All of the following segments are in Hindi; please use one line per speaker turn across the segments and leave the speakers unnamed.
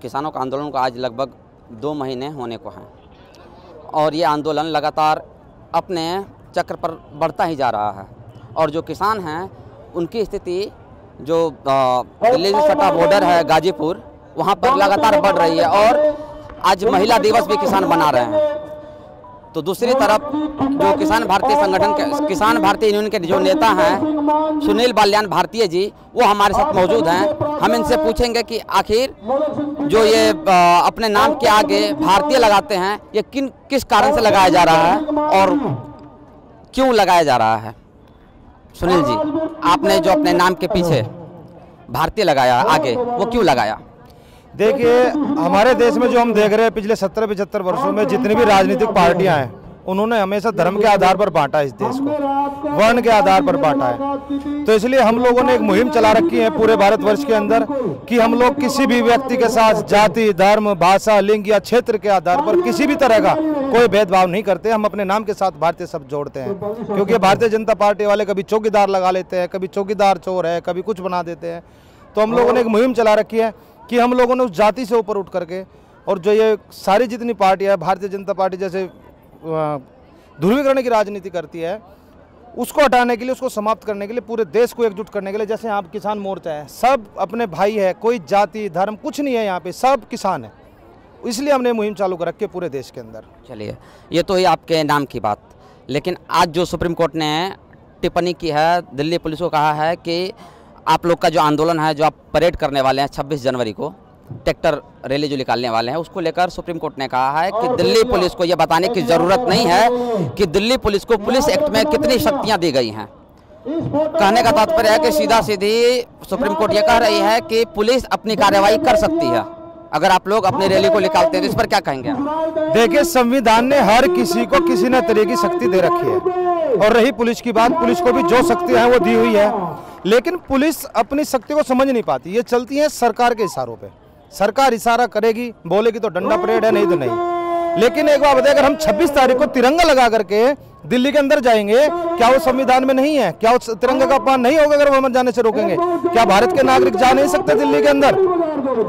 किसानों का आंदोलन को आज लगभग 2 महीने होने को हैं और ये आंदोलन लगातार अपने चक्र पर बढ़ता ही जा रहा है। और जो किसान हैं उनकी स्थिति जो दिल्ली से सटा बॉर्डर है गाजीपुर, वहाँ पर लगातार बढ़ रही है और आज महिला दिवस भी किसान मना रहे हैं। तो दूसरी तरफ जो किसान भारतीय यूनियन के जो नेता हैं सुनील बाल्यान भारतीय जी, वो हमारे साथ मौजूद हैं। हम इनसे पूछेंगे कि आखिर जो ये अपने नाम के आगे भारतीय लगाते हैं, ये किस कारण से लगाया जा रहा है और क्यों लगाया जा रहा है। सुनील जी, आपने जो अपने नाम के पीछे भारतीय लगाया आगे, वो क्यों लगाया?
देखिए, हमारे देश में जो हम देख रहे हैं पिछले 70-75 वर्षों में जितनी भी राजनीतिक पार्टियां हैं, उन्होंने हमेशा धर्म के आधार पर बांटा इस देश को, वर्ण के आधार पर बांटा है। तो इसलिए हम लोगों ने एक मुहिम चला रखी है पूरे भारतवर्ष के अंदर कि हम लोग किसी भी व्यक्ति के साथ जाति, धर्म, भाषा, लिंग या क्षेत्र के आधार पर किसी भी तरह का कोई भेदभाव नहीं करते। हम अपने नाम के साथ भारतीय शब्द जोड़ते हैं, क्योंकि भारतीय जनता पार्टी वाले कभी चौकीदार लगा लेते हैं, कभी चौकीदार चोर है, कभी कुछ बना देते हैं। तो हम लोगों ने एक मुहिम चला रखी है कि हम लोगों ने उस जाति से ऊपर उठ करके, और जो ये सारी जितनी पार्टियाँ है, भारतीय जनता पार्टी जैसे ध्रुवीकरण की राजनीति करती है, उसको हटाने के लिए, उसको समाप्त करने के लिए, पूरे देश को एकजुट करने के लिए, जैसे यहाँ किसान मोर्चा है, सब अपने भाई है, कोई जाति धर्म कुछ नहीं है, यहाँ पे सब किसान है। इसलिए हमने मुहिम चालू कर रखी है पूरे देश के अंदर।
चलिए, ये तो ही आपके नाम की बात, लेकिन आज जो सुप्रीम कोर्ट ने टिप्पणी की है, दिल्ली पुलिस को कहा है कि आप लोग का जो आंदोलन है, जो आप परेड करने वाले हैं 26 जनवरी को, ट्रैक्टर रैली जो निकालने वाले हैं, उसको लेकर सुप्रीम कोर्ट ने कहा है कि दिल्ली पुलिस को यह बताने की ज़रूरत नहीं है कि दिल्ली पुलिस को पुलिस एक्ट में कितनी शक्तियां दी गई हैं। कहने का तात्पर्य है कि सीधा सीधी सुप्रीम कोर्ट ये कह रही है कि पुलिस अपनी कार्रवाई कर सकती है अगर आप लोग अपनी रैली को निकालते हैं। तो इस पर क्या कहेंगे आप?
देखिए, संविधान ने हर किसी को किसी न तरह की शक्ति दे रखी है, और रही पुलिस की बात, पुलिस को भी जो शक्तियां हैं वो दी हुई है, लेकिन पुलिस अपनी शक्ति को समझ नहीं पाती। ये चलती है सरकार के इशारों पे। सरकार इशारा करेगी, बोलेगी तो डंडा परेड है, नहीं तो नहीं। लेकिन एक बात बताइए, अगर हम 26 तारीख को तिरंगा लगा करके दिल्ली के अंदर जाएंगे, क्या वो संविधान में नहीं है? क्या वो तिरंगा का अपमान नहीं होगा अगर वो हम जाने से रोकेंगे? क्या भारत के नागरिक जा नहीं सकते दिल्ली के अंदर?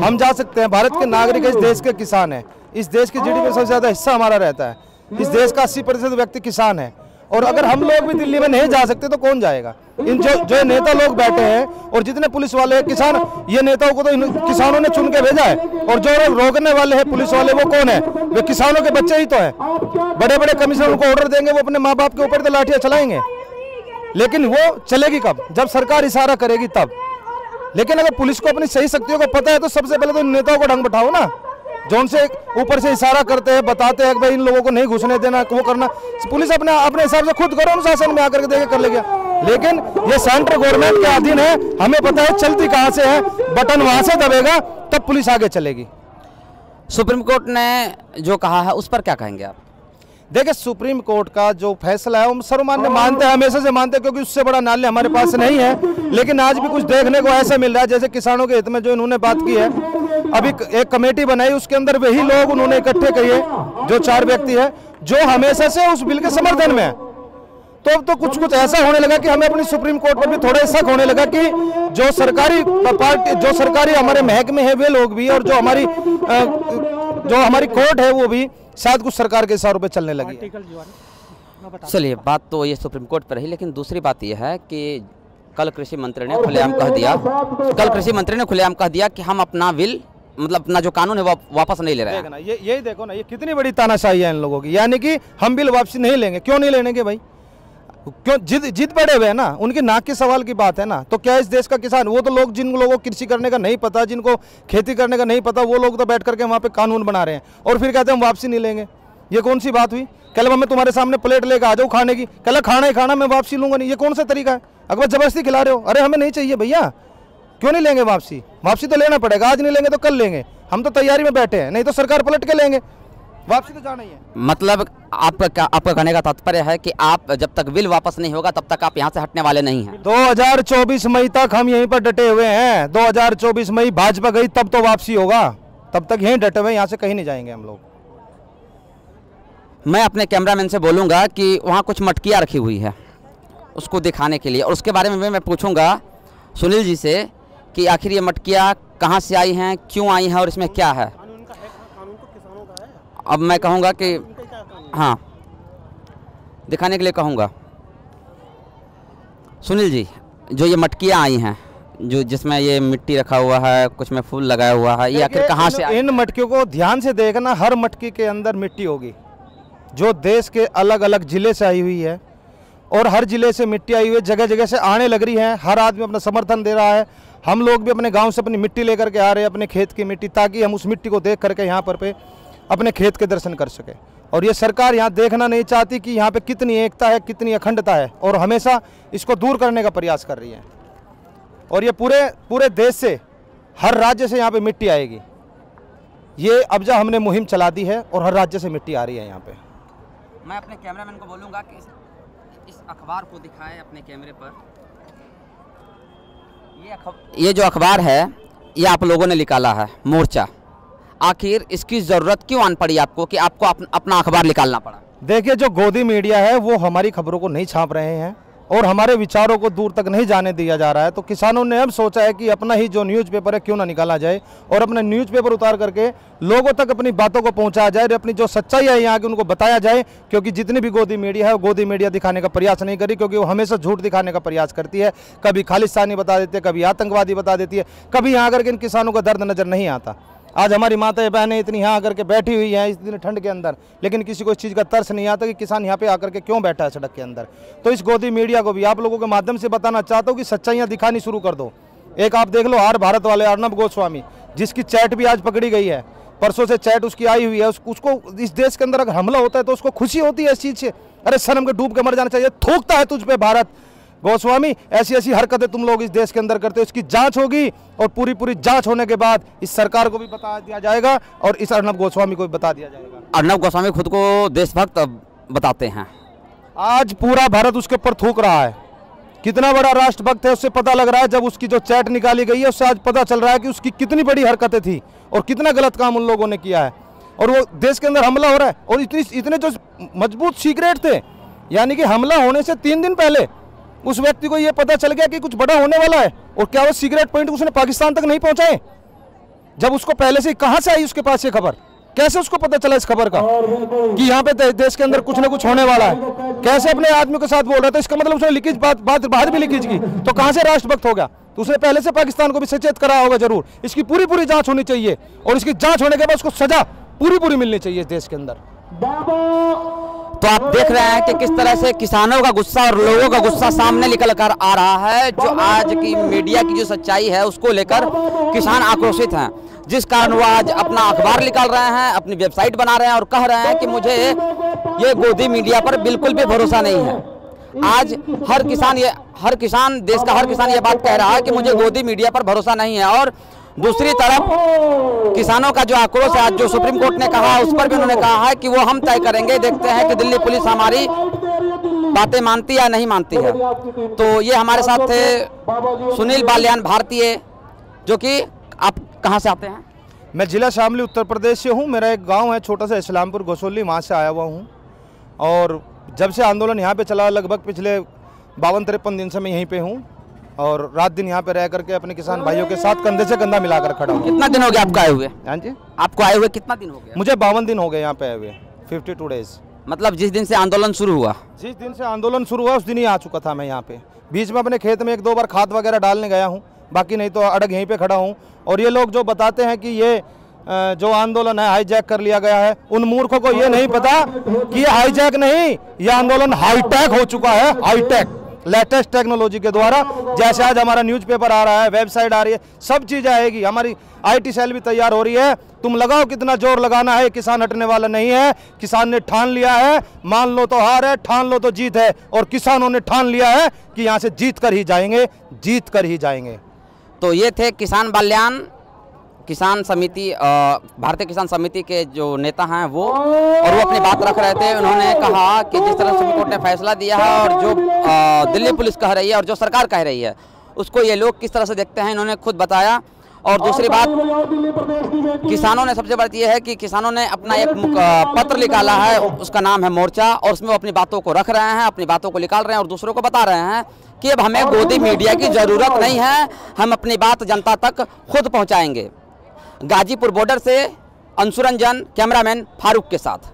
हम जा सकते हैं। भारत के नागरिक इस देश के किसान है, इस देश की जीडीपी में सबसे ज्यादा हिस्सा हमारा रहता है। इस देश का 80% व्यक्ति किसान है, और अगर हम लोग भी दिल्ली में नहीं जा सकते तो कौन जाएगा? इन जो नेता लोग बैठे हैं और जितने पुलिस वाले हैं, किसान, ये नेताओं को तो किसानों ने चुन के भेजा है, और जो रोकने वाले हैं पुलिस वाले, वो कौन है? वे किसानों के बच्चे ही तो हैं। बड़े बड़े कमिश्नर उनको ऑर्डर देंगे, वो अपने माँ बाप के ऊपर तो लाठियां चलाएंगे, लेकिन वो चलेगी कब? जब सरकार इशारा करेगी तब। लेकिन अगर पुलिस को अपनी सही शक्तियों को पता है तो सबसे पहले तो नेताओं को ढंग बैठाओ ना, जो उनसे ऊपर से इशारा करते हैं, बताते हैं कि भाई इन लोगों को नहीं घुसने देना, वो करना। पुलिस अपने हिसाब से खुद करो, अनुशासन में आकर के देखे कर लेगा। लेकिन ये सेंट्रल गवर्नमेंट के अधीन है, हमें पता है चलती कहां से है, बटन वहां से दबेगा तब पुलिस आगे चलेगी।
सुप्रीम कोर्ट ने जो कहा है उस पर क्या कहेंगे आप?
देखिए, सुप्रीम कोर्ट का जो फैसला है वो सर्वमान्य मानते हैं, हमेशा से मानते हैं, क्योंकि उससे बड़ा न्यायालय हमारे पास नहीं है। लेकिन आज भी कुछ देखने को ऐसा मिल रहा है, जैसे किसानों के हित में जो इन्होंने बात की है, अभी एक कमेटी बनाई, उसके अंदर वही लोग उन्होंने इकट्ठे किए, जो 4 व्यक्ति है, जो हमेशा से उस बिल के समर्थन में है। तो अब तो कुछ ऐसा होने लगा कि हमें अपनी सुप्रीम कोर्ट पर भी थोड़ा शक होने लगा कि जो सरकारी पार्टी, जो सरकारी हमारे महकमे है, वे लोग भी, और जो हमारी कोर्ट है, वो भी शायद कुछ सरकार के इशारों पे चलने लगी।
चलिए, बात तो ये सुप्रीम कोर्ट पर रही, लेकिन दूसरी बात यह है कि कल कृषि मंत्री ने खुलेआम कह दिया कि हम अपना बिल, मतलब अपना जो कानून है वो वापस नहीं ले रहे हैं।
यही देखो ना, ये कितनी बड़ी तानाशाही है इन लोगों की। यानी कि हम बिल वापसी नहीं लेंगे। क्यों नहीं लेंगे भाई? क्यों? जिद पड़े हुए हैं ना, उनकी नाक के सवाल की बात है ना। तो क्या इस देश का किसान, वो तो लोग, जिन लोगों को कृषि करने का नहीं पता, जिनको खेती करने का नहीं पता, वो लोग तो बैठ करके वहाँ पे कानून बना रहे हैं, और फिर कहते हैं हम वापसी नहीं लेंगे। ये कौन सी बात हुई? कल मैं तुम्हारे सामने प्लेट लेकर आ जाऊँ खाने की, कल खाना ही खाना, मैं वापसी लूंगा नहीं, ये कौन सा तरीका है? अगर जबरदस्ती खिला रहे हो, अरे हमें नहीं चाहिए भैया, क्यों नहीं लेंगे वापसी? वापसी तो लेना पड़ेगा, आज नहीं लेंगे तो कल लेंगे। हम तो तैयारी में बैठे हैं, नहीं तो सरकार पलट के लेंगे, वापसी तो जाना ही है।
मतलब आपका कहने का तात्पर्य है कि आप जब तक बिल वापस नहीं होगा तब तक आप यहाँ से हटने वाले नहीं हैं?
2024 मई तक हम यहीं पर डटे हुए हैं। 2024 मई भाजपा गई तब तो वापसी होगा, तब तक यहीं डटे हुए, यहाँ से कहीं नहीं जाएंगे हम लोग।
मैं अपने कैमरामैन से बोलूँगा कि वहाँ कुछ मटकियाँ रखी हुई है, उसको दिखाने के लिए, और उसके बारे में मैं पूछूंगा सुनील जी से कि आखिर ये मटकियाँ कहाँ से आई हैं, क्यों आई हैं और इसमें क्या है। अब मैं कहूँगा कि हाँ, दिखाने के लिए कहूँगा। सुनील जी, जो ये मटकियाँ आई हैं, जो जिसमें ये मिट्टी रखा हुआ है, कुछ में फूल लगाया हुआ है, ये आखिर कहाँ से?
इन मटकियों को ध्यान से देखना, हर मटकी के अंदर मिट्टी होगी जो देश के अलग अलग ज़िले से आई हुई है, और हर ज़िले से मिट्टी आई हुई है, जगह जगह से आने लग रही है। हर आदमी अपना समर्थन दे रहा है। हम लोग भी अपने गांव से अपनी मिट्टी लेकर के आ रहे हैं, अपने खेत की मिट्टी, ताकि हम उस मिट्टी को देख करके यहाँ पर पे अपने खेत के दर्शन कर सके। और ये सरकार यहाँ देखना नहीं चाहती कि यहाँ पे कितनी एकता है, कितनी अखंडता है, और हमेशा इसको दूर करने का प्रयास कर रही है। और ये पूरे देश से, हर राज्य से यहाँ पे मिट्टी आएगी। ये अब जब हमने मुहिम चला दी है और हर राज्य से मिट्टी आ रही है यहाँ पे।
मैं अपने कैमरामैन को बोलूँगा कि इस अखबार को दिखाएं अपने कैमरे पर। ये जो अखबार है, ये आप लोगों ने निकाला है, मोर्चा। आखिर इसकी ज़रूरत क्यों आन पड़ी आपको कि आपको अपना अखबार निकालना पड़ा?
देखिए, जो गोदी मीडिया है वो हमारी खबरों को नहीं छाप रहे हैं और हमारे विचारों को दूर तक नहीं जाने दिया जा रहा है। तो किसानों ने अब सोचा है कि अपना ही जो न्यूज़पेपर है क्यों ना निकाला जाए और अपना न्यूज़पेपर उतार करके लोगों तक अपनी बातों को पहुंचाया जाए, अपनी जो सच्चाई है यहाँ की उनको बताया जाए। क्योंकि जितनी भी गोदी मीडिया है वो गोदी मीडिया दिखाने का प्रयास नहीं करी, क्योंकि वो हमेशा झूठ दिखाने का प्रयास करती है। कभी खालिस्तानी बता देती है, कभी आतंकवादी बता देती है, कभी यहाँ आकर के इन किसानों का दर्द नज़र नहीं आता। आज हमारी माताएं बहनें इतनी यहाँ आकर के बैठी हुई हैं इस दिन ठंड के अंदर, लेकिन किसी को इस चीज़ का तरस नहीं आता कि किसान यहाँ पे आकर के क्यों बैठा है सड़क के अंदर। तो इस गोदी मीडिया को भी आप लोगों के माध्यम से बताना चाहता हूँ कि सच्चाइयाँ दिखानी शुरू कर दो। एक आप देख लो, हर भारत वाले अर्नब गोस्वामी, जिसकी चैट भी आज पकड़ी गई है, परसों से चैट उसकी आई हुई है। उसको इस देश के अंदर अगर हमला होता है तो उसको खुशी होती है इस चीज़ से। अरे शर्म के डूब के मर जाना चाहिए, थूकता है तुझ पे भारत। गोस्वामी, ऐसी ऐसी हरकतें तुम लोग इस देश के अंदर करते हो, इसकी जांच होगी और पूरी जांच होने के बाद इस सरकार को भी बता दिया जाएगा और इस अर्नब गोस्वामी को भी बता दिया जाएगा।
अर्नब गोस्वामी खुद को देशभक्त बताते हैं।
आज पूरा भारत उसके ऊपर थूक रहा है, कितना बड़ा राष्ट्रभक्त है उससे पता लग रहा है। जब उसकी जो चैट निकाली गई है उससे आज पता चल रहा है कि उसकी कितनी बड़ी हरकतें थी और कितना गलत काम उन लोगों ने किया है। और वो देश के अंदर हमला हो रहा है और इतने जो मजबूत सीक्रेट थे, यानी कि हमला होने से 3 दिन पहले उस व्यक्ति को यह पता चल गया कि कुछ बड़ा होने वाला है। और क्या वो सीक्रेट पॉइंट उसने पाकिस्तान तक नहीं पहुंचाए? जब उसको पहले से कहां से आई उसके पास ये खबर? कैसे उसको पता चला इस खबर का कि यहाँ पे देश के अंदर कुछ ना कुछ होने वाला है? कैसे अपने आदमी के साथ बोल रहा था? इसका मतलब उसने लीकेज बात बाहर भी लीकेज की, तो कहां से राष्ट्रभक्त हो गया? तो उसने पहले से पाकिस्तान को भी सचेत करा होगा जरूर। इसकी पूरी जांच होनी चाहिए और इसकी जांच होने के बाद उसको सजा पूरी मिलनी चाहिए इस देश के अंदर।
तो आप देख रहे हैं कि किस तरह से किसानों का गुस्सा और लोगों का गुस्सा सामने निकल कर आ रहा है। जो आज की मीडिया की जो सच्चाई है उसको लेकर किसान आक्रोशित हैं, जिस कारण वो आज अपना अखबार निकाल रहे हैं, अपनी वेबसाइट बना रहे हैं और कह रहे हैं कि मुझे ये गोदी मीडिया पर बिल्कुल भी भरोसा नहीं है। आज हर किसान देश का हर किसान ये बात कह रहा है कि मुझे गोदी मीडिया पर भरोसा नहीं है। और दूसरी तरफ किसानों का जो आक्रोश है, आज जो सुप्रीम कोर्ट ने कहा उस पर भी उन्होंने कहा है कि वो हम तय करेंगे, देखते हैं कि दिल्ली पुलिस हमारी बातें मानती या नहीं मानती है। तो ये हमारे साथ थे सुनील बाल्यान भारतीय, जो कि आप कहाँ से आते हैं?
मैं जिला शामली उत्तर प्रदेश से हूँ। मेरा एक गांव है छोटा सा इस्लामपुर घोसोली, वहाँ से आया हुआ हूँ। और जब से आंदोलन यहाँ पे चला, लगभग पिछले 52-53 दिन से मैं यहीं पे हूँ और रात दिन यहाँ पे रह करके अपने किसान भाइयों के साथ कंधे से कंधा मिलाकर खड़ा हूँ।
कितना दिन हो गया आपको आए हुए?
हाँ जी,
आपको आए हुए कितना दिन हो गया?
मुझे 52 दिन हो गए यहाँ पे आए हुए, 52 डेज।
मतलब जिस दिन से आंदोलन शुरू हुआ?
जिस दिन से आंदोलन शुरू हुआ उस दिन ही आ चुका था मैं यहाँ पे। बीच में अपने खेत में 1-2 बार खाद वगैरह डालने गया हूँ, बाकी नहीं तो अड़ग यहीं पे खड़ा हूँ। और ये लोग जो बताते हैं कि ये जो आंदोलन है हाईजैक कर लिया गया है, उन मूर्खों को ये नहीं पता कि ये हाईजैक नहीं, ये आंदोलन हाईटेक हो चुका है। हाईटेक, लेटेस्ट टेक्नोलॉजी के द्वारा। जैसे आज हमारा न्यूज़पेपर आ रहा है, वेबसाइट आ रही है, सब चीज़ आएगी। हमारी IT सेल भी तैयार हो रही है। तुम लगाओ कितना जोर लगाना है, किसान हटने वाला नहीं है। किसान ने ठान लिया है, मान लो तो हार है, ठान लो तो जीत है। और किसानों ने ठान लिया है कि यहाँ से जीत कर ही जाएंगे, जीत कर ही जाएंगे।
तो ये थे किसान बाल्यान, किसान समिति, भारतीय किसान समिति के जो नेता हैं वो, और वो अपनी बात रख रहे थे। उन्होंने कहा कि जिस तरह सुप्रीम कोर्ट ने फैसला दिया है और जो दिल्ली पुलिस कह रही है और जो सरकार कह रही है उसको ये लोग किस तरह से देखते हैं, इन्होंने खुद बताया। और दूसरी बात, किसानों ने, सबसे बड़ी ये है कि किसानों ने अपना एक पत्र निकाला है, उसका नाम है मोर्चा, और उसमें वो अपनी बातों को रख रहे हैं, अपनी बातों को निकाल रहे हैं और दूसरों को बता रहे हैं कि अब हमें गोदी मीडिया की ज़रूरत नहीं है, हम अपनी बात जनता तक खुद पहुंचाएंगे। गाजीपुर बॉर्डर से अंशुरंजन, कैमरामैन फारूक के साथ।